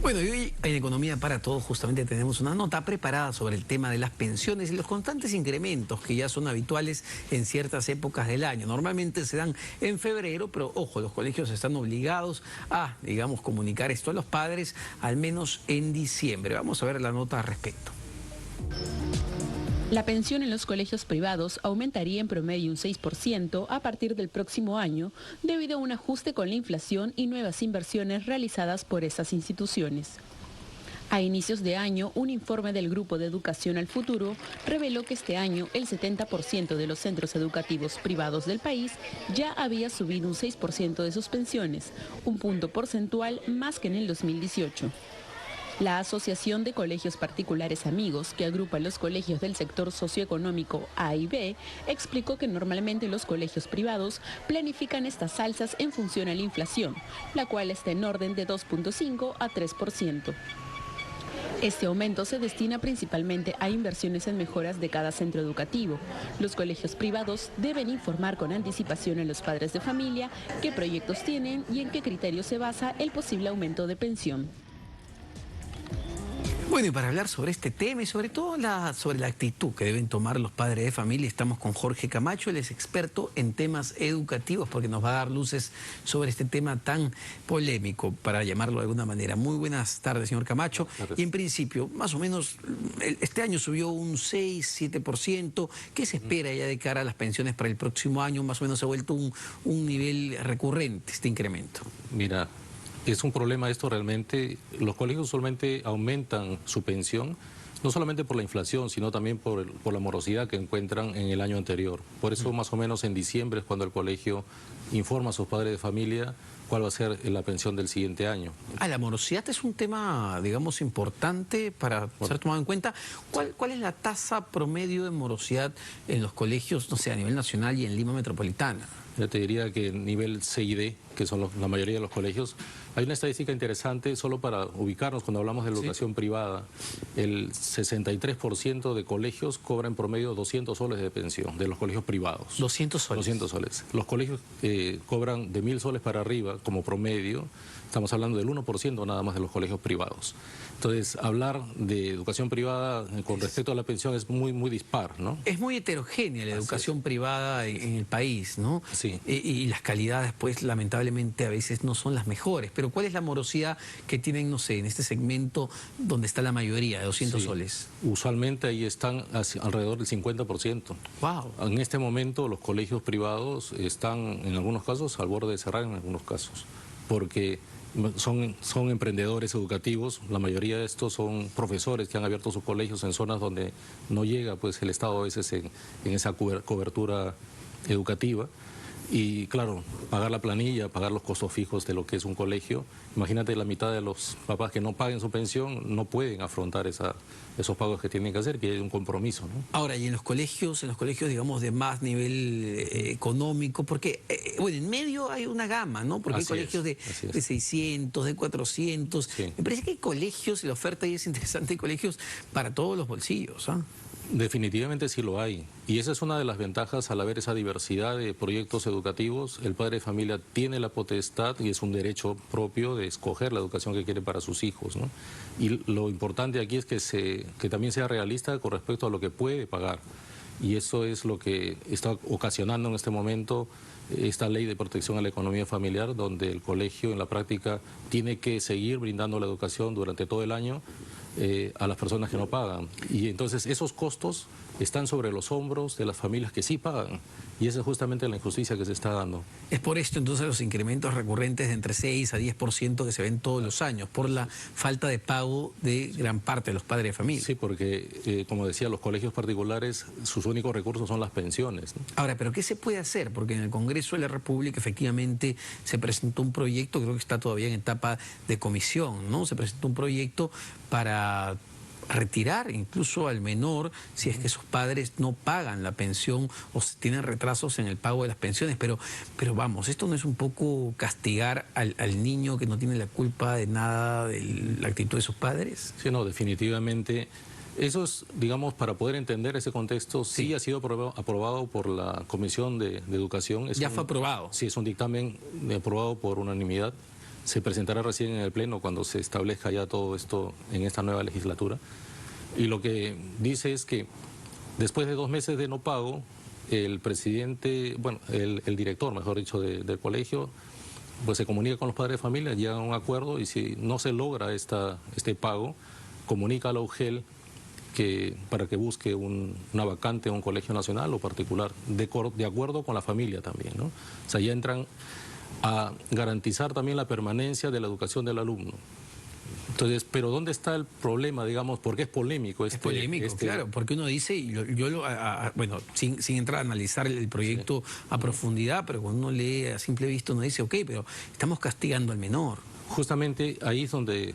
Bueno, y hoy en Economía para Todos justamente tenemos una nota preparada sobre el tema de las pensiones y los constantes incrementos que ya son habituales en ciertas épocas del año. Normalmente se dan en febrero, pero ojo, los colegios están obligados a, digamos, comunicar esto a los padres al menos en diciembre. Vamos a ver la nota al respecto. La pensión en los colegios privados aumentaría en promedio un 6% a partir del próximo año debido a un ajuste con la inflación y nuevas inversiones realizadas por estas instituciones. A inicios de año, un informe del Grupo de Educación al Futuro reveló que este año el 70% de los centros educativos privados del país ya había subido un 6% de sus pensiones, un punto porcentual más que en el 2018. La Asociación de Colegios Particulares Amigos, que agrupa los colegios del sector socioeconómico A y B, explicó que normalmente los colegios privados planifican estas alzas en función a la inflación, la cual está en orden de 2.5 a 3%. Este aumento se destina principalmente a inversiones en mejoras de cada centro educativo. Los colegios privados deben informar con anticipación a los padres de familia qué proyectos tienen y en qué criterios se basa el posible aumento de pensión. Bueno, y para hablar sobre este tema y sobre todo sobre la actitud que deben tomar los padres de familia, estamos con Jorge Camacho, él es experto en temas educativos porque nos va a dar luces sobre este tema tan polémico, para llamarlo de alguna manera. Muy buenas tardes, señor Camacho. Y en principio, más o menos, este año subió un 6-7%. ¿Qué se espera ya de cara a las pensiones para el próximo año? Más o menos se ha vuelto un nivel recurrente este incremento. Mira, es un problema esto realmente. Los colegios usualmente aumentan su pensión, no solamente por la inflación, sino también por la morosidad que encuentran en el año anterior. Por eso más o menos en diciembre es cuando el colegio informa a sus padres de familia cuál va a ser la pensión del siguiente año. La morosidad es un tema, digamos, importante para ser tomado en cuenta. ¿Cuál es la tasa promedio de morosidad en los colegios, no sé, a nivel nacional y en Lima Metropolitana? Yo te diría que en nivel C y D, que son la mayoría de los colegios, hay una estadística interesante solo para ubicarnos cuando hablamos de la educación privada. El 63% de colegios cobran en promedio 200 soles de pensión, de los colegios privados. 200 soles. 200 soles. Los colegios cobran de 1.000 soles para arriba como promedio. Estamos hablando del 1% nada más de los colegios privados. Entonces, hablar de educación privada con respecto a la pensión es muy dispar, ¿no? Es muy heterogénea la educación privada en el país, ¿no? Sí. Y las calidades, pues, lamentablemente a veces no son las mejores. Pero ¿cuál es la morosidad que tienen, no sé, en este segmento donde está la mayoría, de 200 soles? Usualmente ahí están alrededor del 50%. Wow. En este momento los colegios privados están, en algunos casos, al borde de cerrar en algunos casos, porque son emprendedores educativos. La mayoría de estos son profesores que han abierto sus colegios en zonas donde no llega pues el Estado a veces en esa cobertura educativa. Y claro, pagar la planilla, pagar los costos fijos de lo que es un colegio. Imagínate, la mitad de los papás que no paguen su pensión no pueden afrontar esos pagos que tienen que hacer, que hay un compromiso, ¿no? Ahora, y en los colegios, digamos, de más nivel económico, porque, bueno, en medio hay una gama, ¿no? Porque hay colegios de 600, de 400. Sí. Me parece que hay colegios, y la oferta ahí es interesante, hay colegios para todos los bolsillos, ¿ah? Definitivamente sí lo hay, y esa es una de las ventajas al haber esa diversidad de proyectos educativos. El padre de familia tiene la potestad y es un derecho propio de escoger la educación que quiere para sus hijos, ¿no? Y lo importante aquí es que también sea realista con respecto a lo que puede pagar, y eso es lo que está ocasionando en este momento esta ley de protección a la economía familiar, donde el colegio en la práctica tiene que seguir brindando la educación durante todo el año a las personas que no pagan. Y entonces esos costos están sobre los hombros de las familias que sí pagan. Y esa es justamente la injusticia que se está dando. Es por esto entonces los incrementos recurrentes de entre 6 a 10% que se ven todos los años, por la falta de pago de gran parte de los padres de familia. Sí, porque como decía, los colegios particulares, sus únicos recursos son las pensiones, ¿no? Ahora, ¿pero qué se puede hacer? Porque en el Congreso de la República efectivamente se presentó un proyecto, creo que está todavía en etapa de comisión, ¿no? Se presentó un proyecto para retirar incluso al menor si es que sus padres no pagan la pensión o tienen retrasos en el pago de las pensiones. Pero vamos, ¿esto no es un poco castigar al niño que no tiene la culpa de nada de la actitud de sus padres? Sí, no, definitivamente. Eso es, digamos, para poder entender ese contexto, sí ha sido aprobado por la Comisión de Educación. ¿Ya fue aprobado? Sí, es un dictamen aprobado por unanimidad se presentará recién en el Pleno cuando se establezca ya todo esto en esta nueva legislatura. Y lo que dice es que después de 2 meses de no pago, el presidente, bueno, el director, mejor dicho, del colegio, pues se comunica con los padres de familia, llega a un acuerdo y si no se logra este pago, comunica a la UGEL para que busque una vacante en un colegio nacional o particular, de acuerdo con la familia también, ¿no? O sea, ya entran a garantizar también la permanencia de la educación del alumno. Entonces, pero ¿dónde está el problema, digamos? ¿Por qué es polémico? Es polémico, claro, porque uno dice, y bueno, sin entrar a analizar el proyecto a profundidad, pero cuando uno lee a simple vista, uno dice, ok, pero estamos castigando al menor. Justamente ahí es donde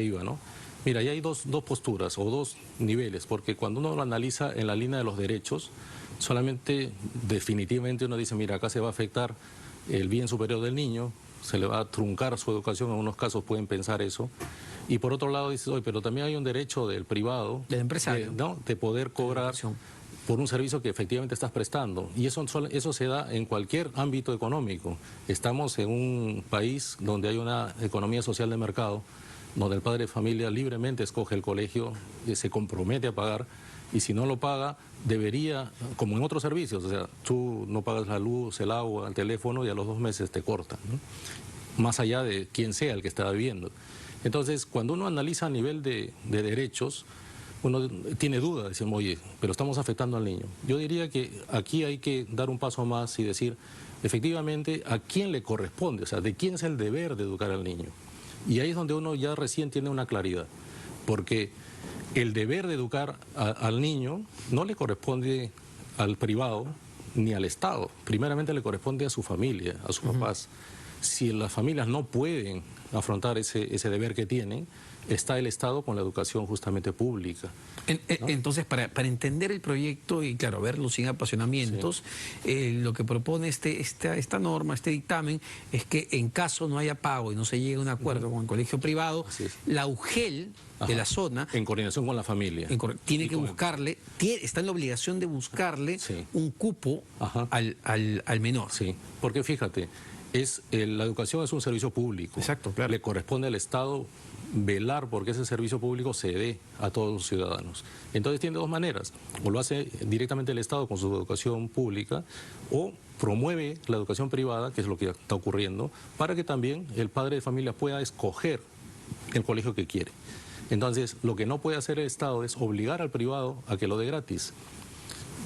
iba, ¿no? Mira, ya hay dos posturas o 2 niveles, porque cuando uno lo analiza en la línea de los derechos, solamente definitivamente uno dice, mira, acá se va a afectar el bien superior del niño, se le va a truncar su educación, en unos casos pueden pensar eso. Y por otro lado dices, oye, pero también hay un derecho del privado, del empresario, de poder cobrar por un servicio que efectivamente estás prestando. Y eso se da en cualquier ámbito económico. Estamos en un país donde hay una economía social de mercado, donde el padre de familia libremente escoge el colegio, se compromete a pagar, y si no lo paga, debería, como en otros servicios, o sea, tú no pagas la luz, el agua, el teléfono, y a los 2 meses te cortan, ¿no? Más allá de quién sea el que está viviendo. Entonces, cuando uno analiza a nivel de derechos, uno tiene dudas, decimos, oye, pero estamos afectando al niño. Yo diría que aquí hay que dar un paso más y decir, efectivamente, ¿a quién le corresponde? O sea, ¿de quién es el deber de educar al niño? Y ahí es donde uno ya recién tiene una claridad, porque el deber de educar al niño no le corresponde al privado ni al Estado, primeramente le corresponde a su familia, a sus papás. Si las familias no pueden afrontar ese deber que tienen, está el Estado con la educación justamente pública, ¿no? Entonces, para entender el proyecto y, claro, verlo sin apasionamientos, lo que propone esta norma, este dictamen, es que en caso no haya pago y no se llegue a un acuerdo con el colegio privado, la UGEL de la zona, en coordinación con la familia, tiene que buscarle, está en la obligación de buscarle un cupo al menor. Sí, porque fíjate, la educación es un servicio público. Exacto, claro. Le corresponde al Estado velar porque ese servicio público se dé a todos los ciudadanos. Entonces tiene 2 maneras, o lo hace directamente el Estado con su educación pública, o promueve la educación privada, que es lo que está ocurriendo, para que también el padre de familia pueda escoger el colegio que quiere. Entonces, lo que no puede hacer el Estado es obligar al privado a que lo dé gratis.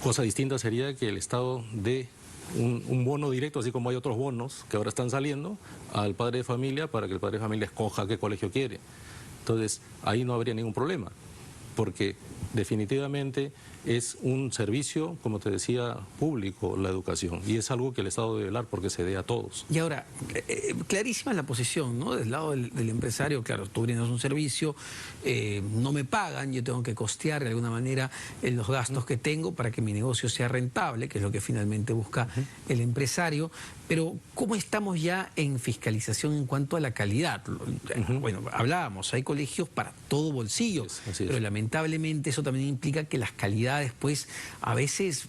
Cosa distinta sería que el Estado dé un bono directo, así como hay otros bonos que ahora están saliendo, al padre de familia para que el padre de familia escoja qué colegio quiere. Entonces, ahí no habría ningún problema, porque definitivamente es un servicio, como te decía, público la educación, y es algo que el Estado debe velar porque se dé a todos. Y ahora, clarísima la posición, ¿no? Del lado del empresario, claro, tú brindas un servicio, no me pagan, yo tengo que costear de alguna manera los gastos que tengo para que mi negocio sea rentable, que es lo que finalmente busca el empresario. Pero, ¿cómo estamos ya en fiscalización en cuanto a la calidad? Bueno, hablábamos, hay colegios para todo bolsillo, pero lamentablemente eso también implica que las calidades, pues, a veces,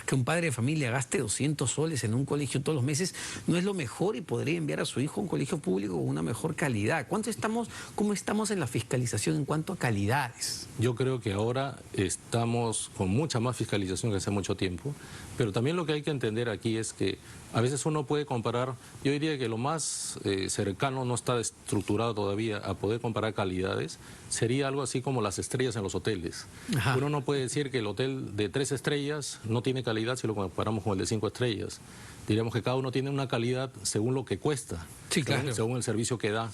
que un padre de familia gaste 200 soles en un colegio todos los meses no es lo mejor y podría enviar a su hijo a un colegio público con una mejor calidad. ¿Cómo estamos en la fiscalización en cuanto a calidades? Yo creo que ahora estamos con mucha más fiscalización que hace mucho tiempo, pero también lo que hay que entender aquí es que a veces uno puede comparar, yo diría que lo más cercano, no está estructurado todavía a poder comparar calidades, sería algo así como las estrellas en los hoteles. Uno no puede decir que el hotel de 3 estrellas no tiene calidad si lo comparamos con el de 5 estrellas. Diríamos que cada uno tiene una calidad según lo que cuesta, según el servicio que da.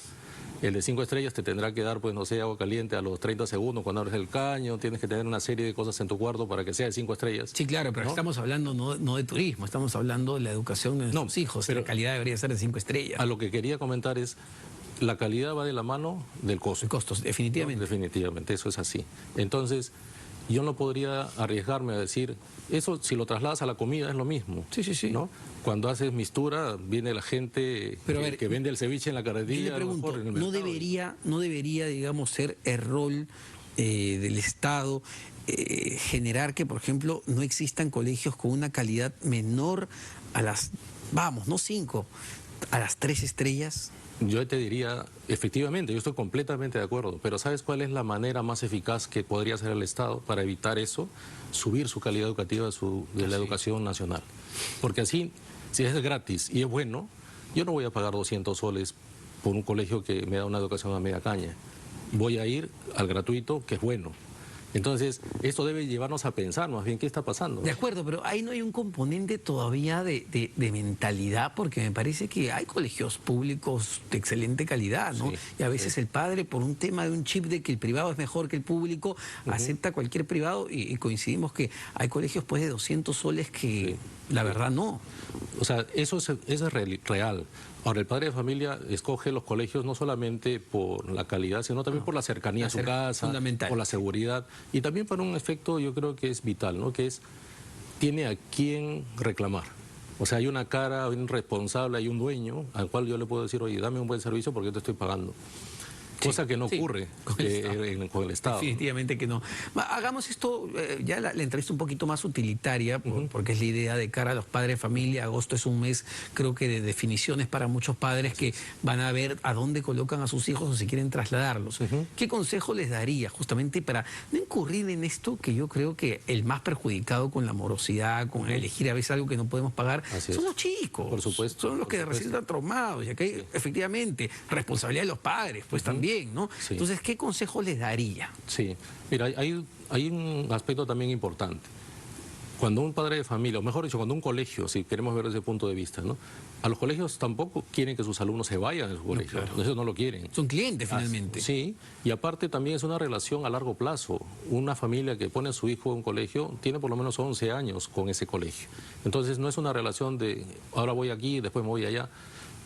El de 5 estrellas te tendrá que dar, pues no sé, agua caliente a los 30 segundos cuando abres el caño, tienes que tener una serie de cosas en tu cuarto para que sea de 5 estrellas. Sí, claro, pero estamos hablando no de turismo, estamos hablando de la educación de nuestros hijos, pero la calidad debería ser de 5 estrellas. A lo que quería comentar es, la calidad va de la mano del costo. El costo, definitivamente. ¿No? Definitivamente, eso es así. Entonces, yo no podría arriesgarme a decir, eso si lo trasladas a la comida es lo mismo. Sí. ¿No? Cuando haces mistura, viene la gente que vende el ceviche en la carretilla. Yo le pregunto, ¿no debería, digamos, ser el rol del Estado generar que, por ejemplo, no existan colegios con una calidad menor a las, no 5, a las 3 estrellas? Yo te diría, efectivamente, yo estoy completamente de acuerdo, pero ¿sabes cuál es la manera más eficaz que podría hacer el Estado para evitar eso? Subir su calidad educativa de la educación nacional. Porque así, si es gratis y es bueno, yo no voy a pagar 200 soles por un colegio que me da una educación a media caña. Voy a ir al gratuito, que es bueno. Entonces, esto debe llevarnos a pensar más bien qué está pasando. De acuerdo, pero ahí no hay un componente todavía de mentalidad, porque me parece que hay colegios públicos de excelente calidad, ¿no? Sí, y a veces el padre, por un tema de un chip de que el privado es mejor que el público, acepta cualquier privado y coincidimos que hay colegios pues de 200 soles que la verdad no. O sea, eso es real. Ahora, el padre de familia escoge los colegios no solamente por la calidad, sino también por la cercanía a su casa, por la seguridad, y también por un efecto yo creo que es vital, ¿no? Que es, tiene a quién reclamar. O sea, hay una cara, hay un responsable, hay un dueño al cual yo le puedo decir, oye, dame un buen servicio porque yo te estoy pagando. Cosa que no ocurre con el Estado. Definitivamente que no. Hagamos esto, ya la entrevista un poquito más utilitaria, porque es la idea de cara a los padres de familia. Agosto es un mes, creo que de definiciones para muchos padres que van a ver a dónde colocan a sus hijos o si quieren trasladarlos. ¿Qué consejo les daría justamente para no incurrir en esto que yo creo que el más perjudicado con la morosidad, con elegir a veces algo que no podemos pagar, son los chicos? Por supuesto. Son los que recién están traumados. Y aquí, efectivamente, responsabilidad de los padres, pues también. ¿No? Sí. Entonces, ¿qué consejo les daría? Sí, mira, hay un aspecto también importante. Cuando un padre de familia, o mejor dicho, cuando un colegio, si queremos ver desde ese punto de vista, ¿no? A los colegios tampoco quieren que sus alumnos se vayan de su colegio, claro. Ellos no lo quieren. Son clientes finalmente. Sí, y aparte también es una relación a largo plazo. Una familia que pone a su hijo en un colegio tiene por lo menos 11 años con ese colegio. Entonces no es una relación de ahora voy aquí, después me voy allá.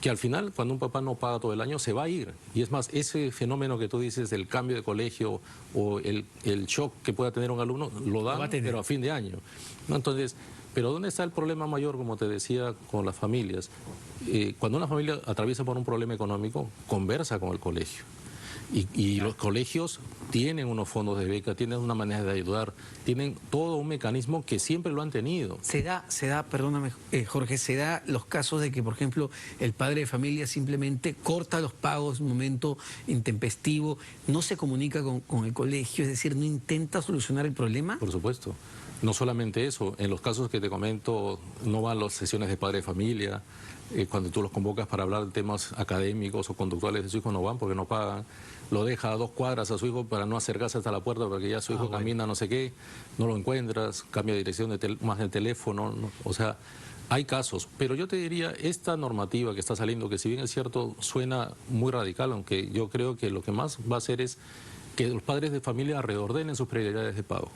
Que al final, cuando un papá no paga todo el año, se va a ir. Y es más, ese fenómeno que tú dices del cambio de colegio o el shock que pueda tener un alumno, lo da, pero a fin de año, ¿no? Entonces, pero ¿dónde está el problema mayor, como te decía, con las familias? Cuando una familia atraviesa por un problema económico, conversa con el colegio. Y los colegios tienen unos fondos de beca, tienen una manera de ayudar, tienen todo un mecanismo que siempre lo han tenido. Se da, perdóname Jorge, se da los casos de que, por ejemplo, el padre de familia simplemente corta los pagos en un momento intempestivo, no se comunica con el colegio, es decir, no intenta solucionar el problema. Por supuesto. No solamente eso, en los casos que te comento, no van las sesiones de padre de familia, cuando tú los convocas para hablar de temas académicos o conductuales de su hijo no van porque no pagan, lo deja a 2 cuadras a su hijo para no acercarse hasta la puerta porque ya su hijo camina no sé qué, no lo encuentras, cambia de dirección más de teléfono, ¿no? O sea, hay casos, pero yo te diría, esta normativa que está saliendo, que si bien es cierto, suena muy radical, aunque yo creo que lo que más va a hacer es que los padres de familia reordenen sus prioridades de pago.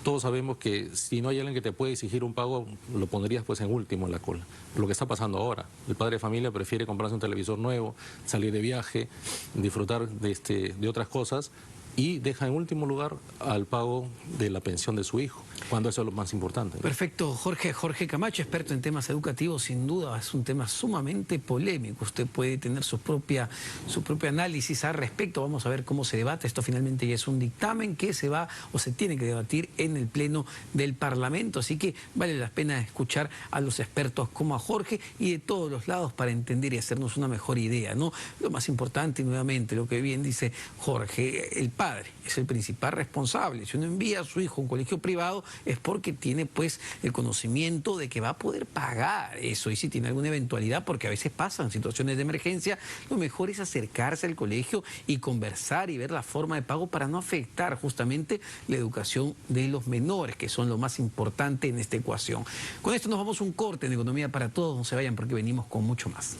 Todos sabemos que si no hay alguien que te puede exigir un pago, lo pondrías pues en último en la cola. Lo que está pasando ahora. El padre de familia prefiere comprarse un televisor nuevo, salir de viaje, disfrutar de otras cosas y deja en último lugar al pago de la pensión de su hijo, cuando eso es lo más importante, ¿no? Perfecto, Jorge Camacho, experto en temas educativos, sin duda es un tema sumamente polémico. Usted puede tener su propio análisis al respecto. Vamos a ver cómo se debate. Esto finalmente ya es un dictamen que se va o se tiene que debatir en el Pleno del Parlamento. Así que vale la pena escuchar a los expertos como a Jorge y de todos los lados para entender y hacernos una mejor idea, ¿no? Lo más importante, y nuevamente, lo que bien dice Jorge, el padre es el principal responsable. Si uno envía a su hijo a un colegio privado es porque tiene pues el conocimiento de que va a poder pagar eso, y si tiene alguna eventualidad, porque a veces pasan situaciones de emergencia, lo mejor es acercarse al colegio y conversar y ver la forma de pago para no afectar justamente la educación de los menores, que son lo más importante en esta ecuación. Con esto nos vamos a un corte en Economía para Todos. No se vayan porque venimos con mucho más.